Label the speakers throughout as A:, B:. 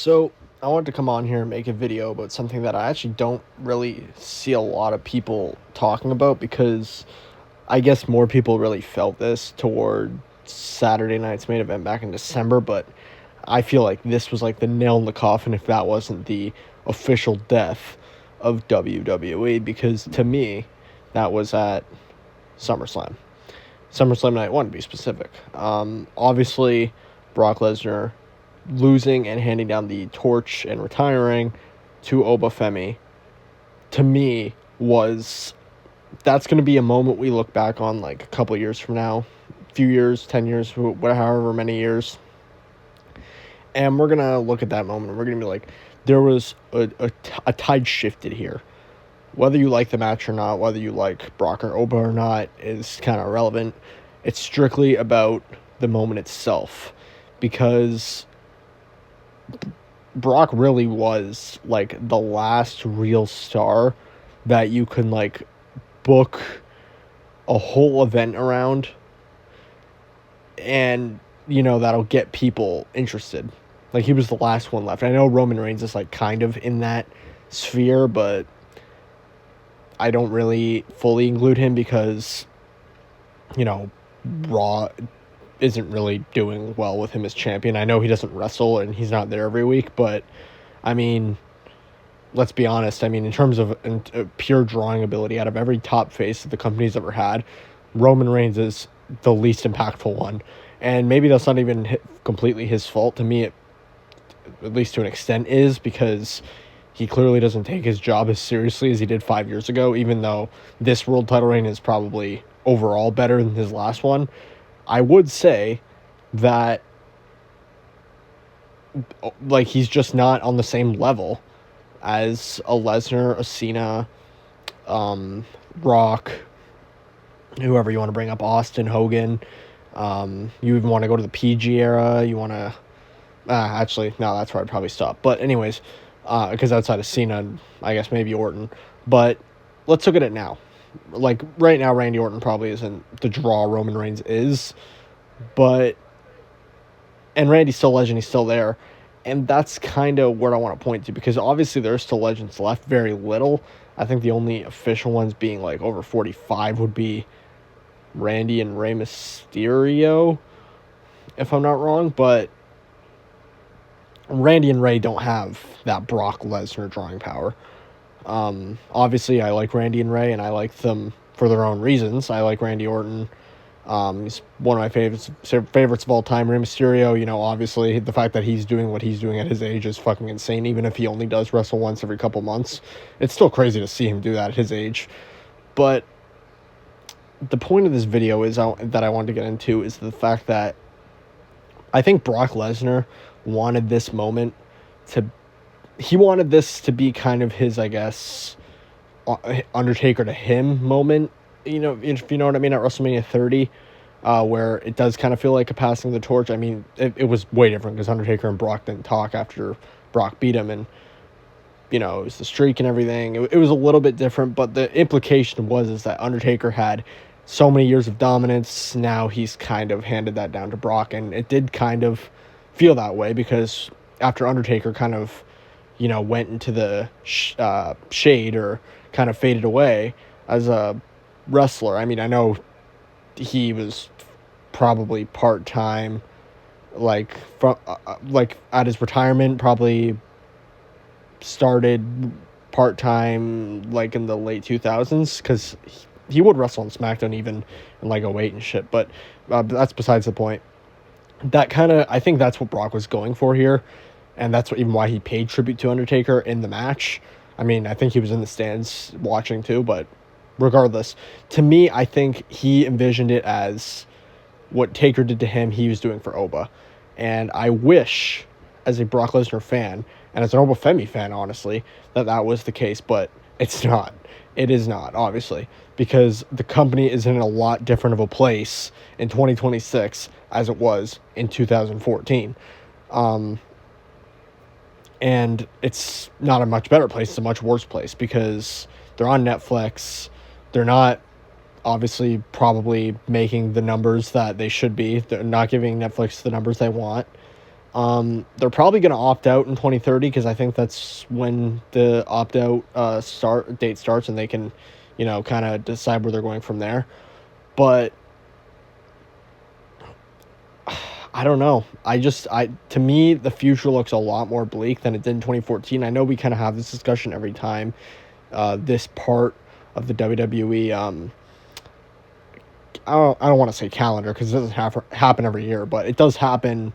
A: So, I wanted to come on here and make a video about something that I actually don't really see a lot of people talking about because I guess more people really felt this toward Saturday night's main event back in December, but I feel like this was like the nail in the coffin if that wasn't the official death of WWE, because to me, that was at SummerSlam. SummerSlam Night 1, to be specific. Obviously, Brock Lesnar losing and handing down the torch and retiring to Obafemi, to me, that's going to be a moment we look back on like a couple years from now, few years, 10 years, however many years. And we're going to look at that moment and we're going to be like, there was a tide shifted here. Whether you like the match or not, whether you like Brock or Oba or not, is kind of irrelevant. It's strictly about the moment itself, because Brock really was like the last real star that you can like book a whole event around, and that'll get people interested. Like, he was the last one left. I know Roman Reigns is like kind of in that sphere, but I don't really fully include him because Raw isn't really doing well with him as champion. I know he doesn't wrestle and he's not there every week, but I mean, let's be honest. I mean, in terms of pure drawing ability, out of every top face that the company's ever had, Roman Reigns is the least impactful one. And maybe that's not even completely his fault. To me, it, at least to an extent, is, because he clearly doesn't take his job as seriously as he did 5 years ago, even though this world title reign is probably overall better than his last one. I would say that like he's just not on the same level as a Lesnar, a Cena, Rock, whoever you want to bring up, Austin, Hogan. You even want to go to the PG era. You want to... actually, no, that's where I'd probably stop. But anyways, because outside of Cena, I guess maybe Orton. But let's look at it now. Like, right now, Randy Orton probably isn't the draw Roman Reigns is. And Randy's still a legend. He's still there. And that's kind of where I want to point to, because obviously there's still legends left. Very little. I think the only official ones being like over 45 would be Randy and Rey Mysterio, if I'm not wrong. But Randy and Rey don't have that Brock Lesnar drawing power. Obviously, I like Randy and Rey, and I like them for their own reasons. I like Randy Orton. He's one of my favorites of all time. Rey Mysterio, obviously, the fact that he's doing what he's doing at his age is fucking insane. Even if he only does wrestle once every couple months, it's still crazy to see him do that at his age. But the point of this video that I wanted to get into is the fact that I think Brock Lesnar wanted this moment he wanted this to be kind of his, I guess, Undertaker to him moment, if you know what I mean, at WrestleMania 30, where it does kind of feel like a passing the torch. I mean, it was way different because Undertaker and Brock didn't talk after Brock beat him, and, it was the streak and everything. It was a little bit different, but the implication is that Undertaker had so many years of dominance. Now he's kind of handed that down to Brock, and it did kind of feel that way because after Undertaker kind of, went into the shade or kind of faded away as a wrestler. I mean, I know he was probably part-time, like at his retirement, probably started part-time like in the late 2000s, because he would wrestle on SmackDown even in like 08 and shit, but that's besides the point. I think that's what Brock was going for here, and that's even why he paid tribute to Undertaker in the match. I mean, I think he was in the stands watching too, but regardless, to me, I think he envisioned it as what Taker did to him, he was doing for Oba. And I wish, as a Brock Lesnar fan, and as an Obafemi fan, honestly, that was the case, but it's not. It is not, obviously, because the company is in a lot different of a place in 2026 as it was in 2014. And it's not a much better place. It's a much worse place because they're on Netflix. They're not obviously probably making the numbers that they should be. They're not giving Netflix the numbers they want. They're probably going to opt out in 2030 because I think that's when the opt out start date starts, and they can, kind of decide where they're going from there. But I don't know. To me, the future looks a lot more bleak than it did in 2014. I know we kind of have this discussion every time this part of the WWE. I don't want to say calendar because it doesn't happen every year, but it does happen,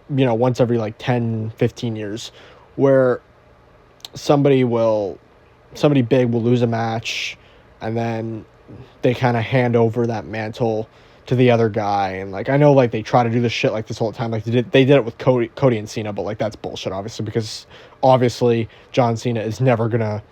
A: once every like 10, 15 years, where somebody big will lose a match, and then they kind of hand over that mantle to the other guy. And like, I know like they try to do this shit like this all the time. Like they did it with Cody and Cena, but like that's bullshit, obviously, because obviously John Cena is never gonna,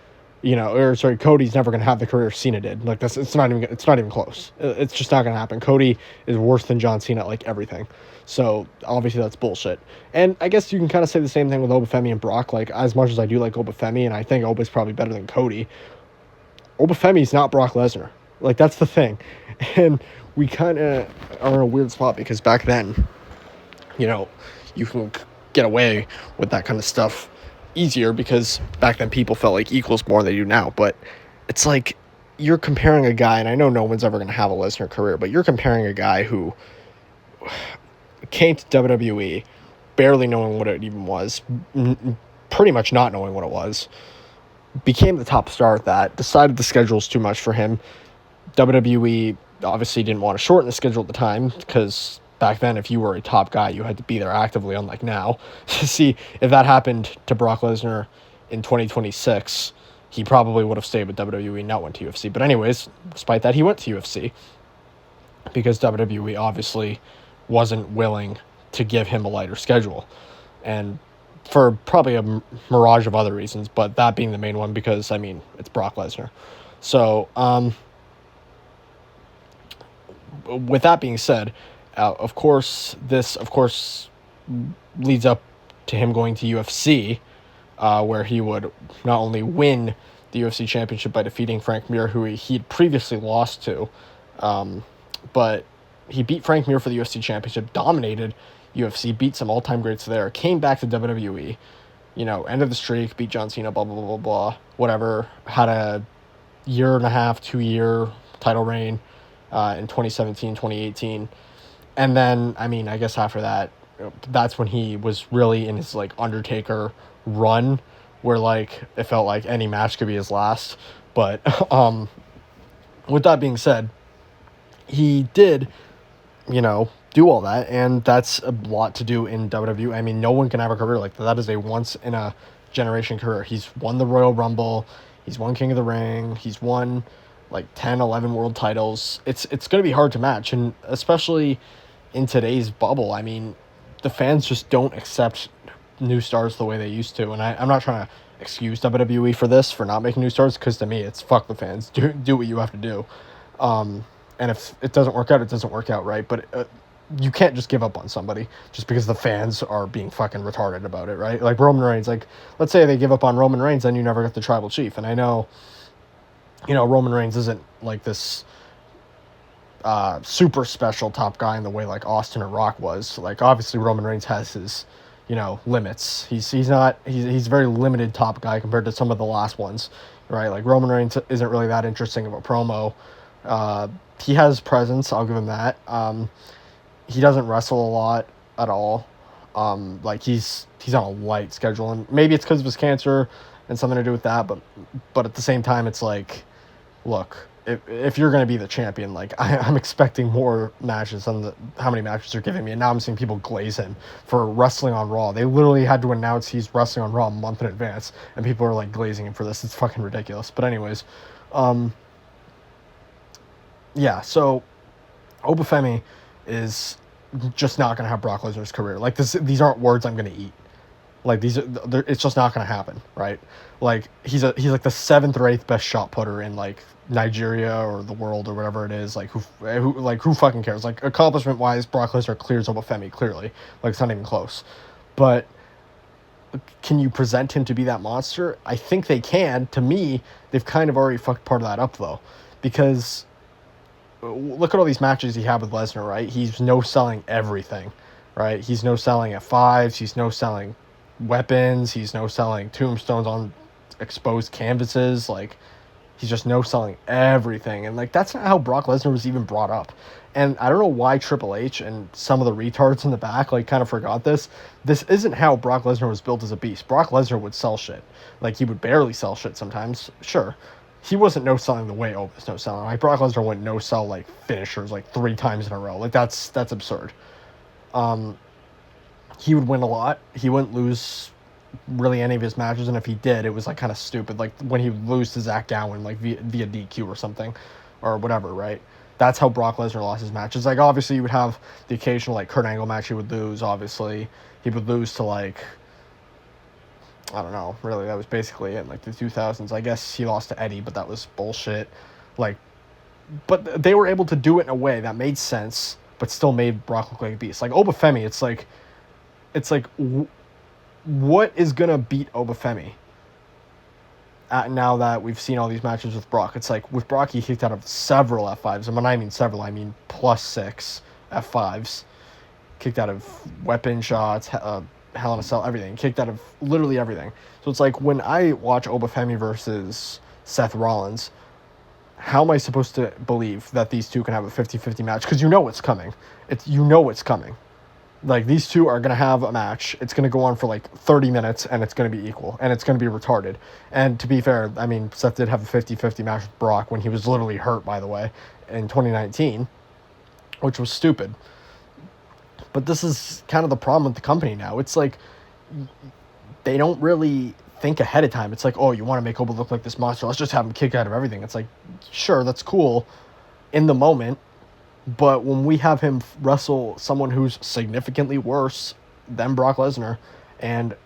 A: Cody's never gonna have the career Cena did. Like it's not even close. It's just not gonna happen. Cody is worse than John Cena at like everything. So obviously that's bullshit. And I guess you can kind of say the same thing with Obafemi and Brock. Like, as much as I do like Obafemi, and I think Oba's probably better than Cody, Obafemi's not Brock Lesnar. Like, that's the thing. And we kind of are in a weird spot because back then, you can get away with that kind of stuff easier because back then people felt like equals more than they do now. But it's like you're comparing a guy, and I know no one's ever going to have a Lesnar career, but you're comparing a guy who came to WWE barely knowing what it even was, pretty much not knowing what it was, became the top star at that, decided the schedule's too much for him. WWE obviously didn't want to shorten the schedule at the time because back then, if you were a top guy, you had to be there actively, unlike now. See, if that happened to Brock Lesnar in 2026, he probably would have stayed with WWE, not went to UFC. But anyways, despite that, he went to UFC because WWE obviously wasn't willing to give him a lighter schedule. And for probably a mirage of other reasons, but that being the main one because, it's Brock Lesnar. So, with that being said, of course, this leads up to him going to UFC, where he would not only win the UFC championship by defeating Frank Mir, who he'd previously lost to, but he beat Frank Mir for the UFC championship, dominated UFC, beat some all-time greats there, came back to WWE, ended the streak, beat John Cena, blah, blah, blah, blah, whatever, had a 2-year title reign in 2017, 2018. And then, I guess after that, that's when he was really in his, like, Undertaker run, where, like, it felt like any match could be his last. But, with that being said, he did, do all that, and that's a lot to do in WWE. No one can have a career like that. That is a once-in-a-generation career. He's won the Royal Rumble. He's won King of the Ring. He's won, like, 10, 11 world titles. It's going to be hard to match, and especially in today's bubble, the fans just don't accept new stars the way they used to. And I'm not trying to excuse WWE for this, for not making new stars, because to me, it's fuck the fans. Do what you have to do. And if it doesn't work out, it doesn't work out, right? But you can't just give up on somebody just because the fans are being fucking retarded about it, right? Like Roman Reigns, like, let's say they give up on Roman Reigns, then you never get the tribal chief. And I know, Roman Reigns isn't like this super special top guy in the way like Austin or Rock was. Like, obviously Roman Reigns has his, limits. He's very limited top guy compared to some of the last ones, right? Like Roman Reigns isn't really that interesting of a promo. He has presence, I'll give him that. He doesn't wrestle a lot at all. Like he's on a light schedule, and maybe it's because of his cancer and something to do with that, but at the same time, it's like, look, if you're going to be the champion, like, I'm expecting more matches than how many matches they're giving me, and now I'm seeing people glaze him for wrestling on Raw. They literally had to announce he's wrestling on Raw a month in advance, and people are, like, glazing him for this. It's fucking ridiculous. But anyways, yeah, so Obafemi is just not going to have Brock Lesnar's career. Like, these aren't words I'm going to eat. Like, it's just not going to happen, right? Like, he's like the 7th or 8th best shot putter in, like, Nigeria or the world or whatever it is. Like, who fucking cares? Like, accomplishment-wise, Brock Lesnar clears Obafemi, clearly. Like, it's not even close. But can you present him to be that monster? I think they can. To me, they've kind of already fucked part of that up, though. Because look at all these matches he had with Lesnar, right? He's no-selling everything, right? He's no selling F5s. He's no selling weapons. He's no selling tombstones on exposed canvases. Like, he's just no selling everything. And, like, that's not how Brock Lesnar was even brought up. And I don't know why Triple H and some of the retards in the back, like, kind of forgot this. This isn't how Brock Lesnar was built as a beast. Brock Lesnar would sell shit. Like, he would barely sell shit sometimes. Sure. He wasn't no selling the way Otis no selling. Like, Brock Lesnar wouldn't no sell, like, finishers, like, 3 times in a row. Like, that's absurd. He would win a lot. He wouldn't lose really any of his matches, and if he did, it was like kind of stupid, like when he would lose to Zach Gowen, like via DQ or something, or whatever, right? That's how Brock Lesnar lost his matches. Like, obviously, you would have the occasional, like, Kurt Angle match he would lose, obviously. He would lose to, like, I don't know, really, that was basically it, like, the 2000s. I guess he lost to Eddie, but that was bullshit. Like, but they were able to do it in a way that made sense, but still made Brock look like a beast. Like, Obafemi, it's like, what is going to beat Obafemi now that we've seen all these matches with Brock? It's like, with Brock, he kicked out of several F5s. And when I mean several, I mean +6 F5s. Kicked out of weapon shots, Hell in a Cell, everything. Kicked out of literally everything. So it's like, when I watch Obafemi versus Seth Rollins, how am I supposed to believe that these two can have a 50-50 match? Because you know it's coming. It's coming. Like, these two are going to have a match. It's going to go on for, like, 30 minutes, and it's going to be equal, and it's going to be retarded. And to be fair, I mean, Seth did have a 50-50 match with Brock when he was literally hurt, by the way, in 2019, which was stupid. But this is kind of the problem with the company now. It's like, they don't really think ahead of time. It's like, oh, you want to make Oba look like this monster? Let's just have him kick out of everything. It's like, sure, that's cool in the moment. But when we have him wrestle someone who's significantly worse than Brock Lesnar, and,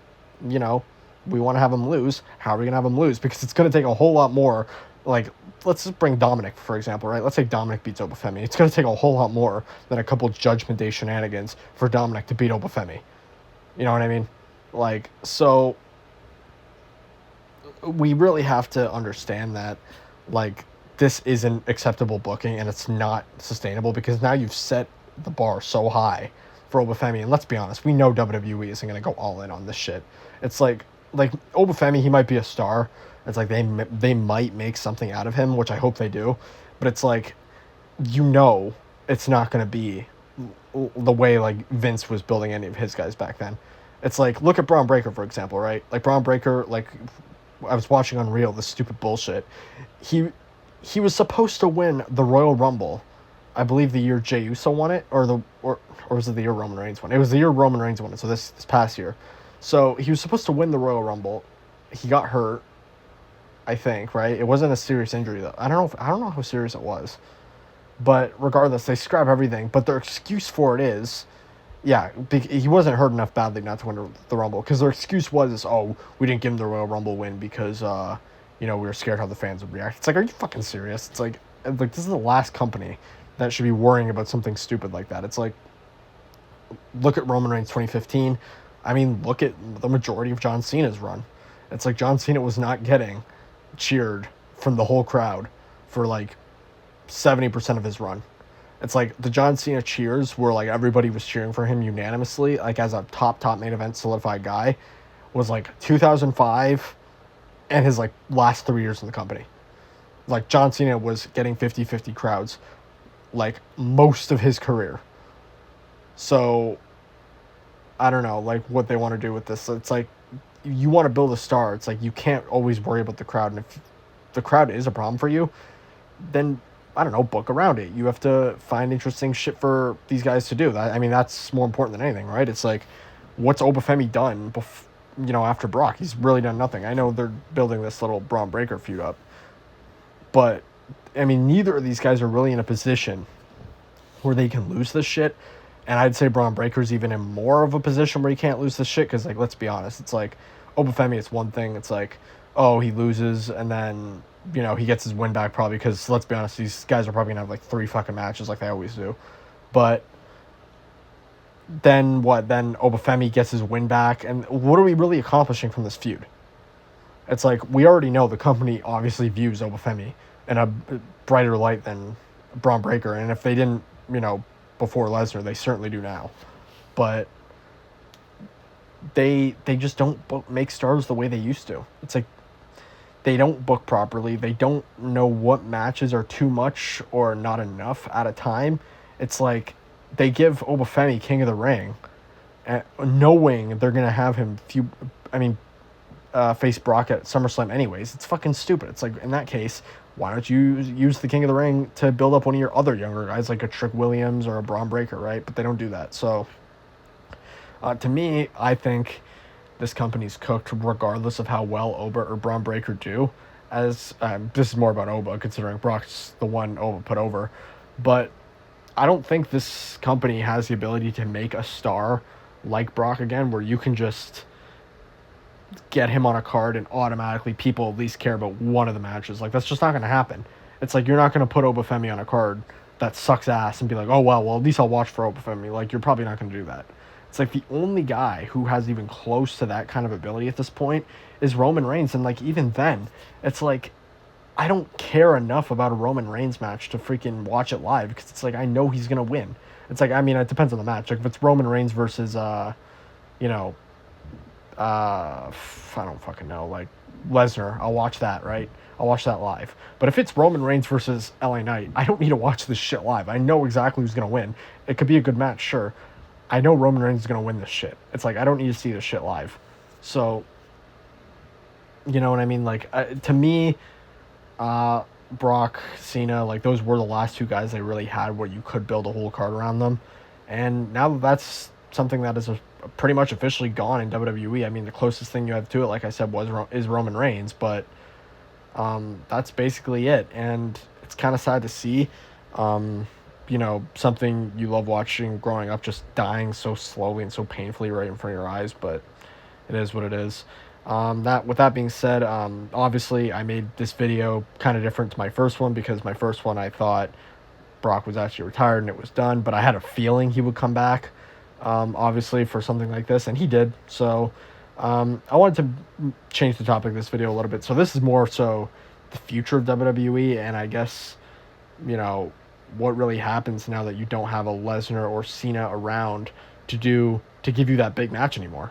A: you know, we want to have him lose, how are we going to have him lose? Because it's going to take a whole lot more. Like, let's just bring Dominic, for example, right? Let's say Dominic beats Obafemi. It's going to take a whole lot more than a couple Judgment Day shenanigans for Dominic to beat Obafemi. You know what I mean? Like, so we really have to understand that, like, this isn't acceptable booking, and it's not sustainable, because now you've set the bar so high for Obafemi. And let's be honest, we know WWE isn't going to go all in on this shit. It's like Obafemi, he might be a star. It's like they might make something out of him, which I hope they do. But it's like, you know, it's not going to be the way, like, Vince was building any of his guys back then. It's like, look at Braun Breaker, for example, right? Like, Braun Breaker, like, I was watching Unreal, this stupid bullshit. He was supposed to win the Royal Rumble, I believe the year Jey Uso won it, or was it the year Roman Reigns won it? It was the year Roman Reigns won it, so this past year. So he was supposed to win the Royal Rumble. He got hurt, I think, right? It wasn't a serious injury, though. I don't know how serious it was. But regardless, they scrap everything. But their excuse for it is, yeah, he wasn't hurt enough badly not to win the Rumble. Because their excuse was, oh, we didn't give him the Royal Rumble win because, we were scared how the fans would react. It's like, are you fucking serious? It's like this is the last company that should be worrying about something stupid like that. It's like, look at Roman Reigns 2015. I mean, look at the majority of John Cena's run. It's like John Cena was not getting cheered from the whole crowd for, like, 70% of his run. It's like the John Cena cheers where, like, everybody was cheering for him unanimously, like, as a top main event solidified guy, was, like, 2005 and his, like, last 3 years in the company. Like, John Cena was getting 50-50 crowds, like, most of his career. So, I don't know, like, what they want to do with this. It's like, you want to build a star. It's like, you can't always worry about the crowd. And if the crowd is a problem for you, then, I don't know, book around it. You have to find interesting shit for these guys to do. I mean, that's more important than anything, right? It's like, what's Obafemi done after Brock? He's really done nothing. I know they're building this little Braun Breaker feud up, but, I mean, neither of these guys are really in a position where they can lose this shit. And I'd say Braun Breaker's even in more of a position where he can't lose this shit, because, like, let's be honest, it's like, Obafemi, it's one thing. It's like, oh, he loses, and then, he gets his win back probably, because, let's be honest, these guys are probably going to have, like, 3 fucking matches like they always do. But then what? Then Obafemi gets his win back, and what are we really accomplishing from this feud? It's like, we already know the company obviously views Obafemi in a brighter light than Braun Breaker, and if they didn't, before Lesnar, they certainly do now. but they just don't make stars the way they used to. It's like they don't book properly. They don't know what matches are too much or not enough at a time. It's like they give Obafemi King of the Ring, knowing they're gonna have him face Brock at SummerSlam anyways. It's fucking stupid. It's like, in that case, why don't you use the King of the Ring to build up one of your other younger guys like a Trick Williams or a Braun Breaker, right? But they don't do that. So to me, I think this company's cooked regardless of how well Oba or Braun Breaker do. As this is more about Oba, considering Brock's the one Oba put over. But I don't think this company has the ability to make a star like Brock again, where you can just get him on a card and automatically people at least care about one of the matches. Like, that's just not going to happen. It's like, you're not going to put Obafemi on a card that sucks ass and be like, oh, well, at least I'll watch for Obafemi. Like, you're probably not going to do that. It's like the only guy who has even close to that kind of ability at this point is Roman Reigns. And, like, even then, it's like, I don't care enough about a Roman Reigns match to freaking watch it live, because it's like, I know he's going to win. It's like, I mean, it depends on the match. Like, if it's Roman Reigns versus, I don't fucking know, like Lesnar, I'll watch that, right? I'll watch that live. But if it's Roman Reigns versus LA Knight, I don't need to watch this shit live. I know exactly who's going to win. It could be a good match, sure. I know Roman Reigns is going to win this shit. It's like, I don't need to see this shit live. So, you know what I mean? Like, to me, Brock, Cena, like, those were the last two guys they really had where you could build a whole card around them. And now that's something that is pretty much officially gone in WWE. I mean, the closest thing you have to it, like I said, is Roman Reigns, but that's basically it. And it's kind of sad to see, something you love watching growing up just dying so slowly and so painfully right in front of your eyes, but it is what it is. With that being said, obviously I made this video kind of different to my first one, because my first one I thought Brock was actually retired and it was done, but I had a feeling he would come back, obviously, for something like this, and he did. So I wanted to change the topic of this video a little bit. So this is more so the future of WWE, and I guess, what really happens now that you don't have a Lesnar or Cena around to give you that big match anymore.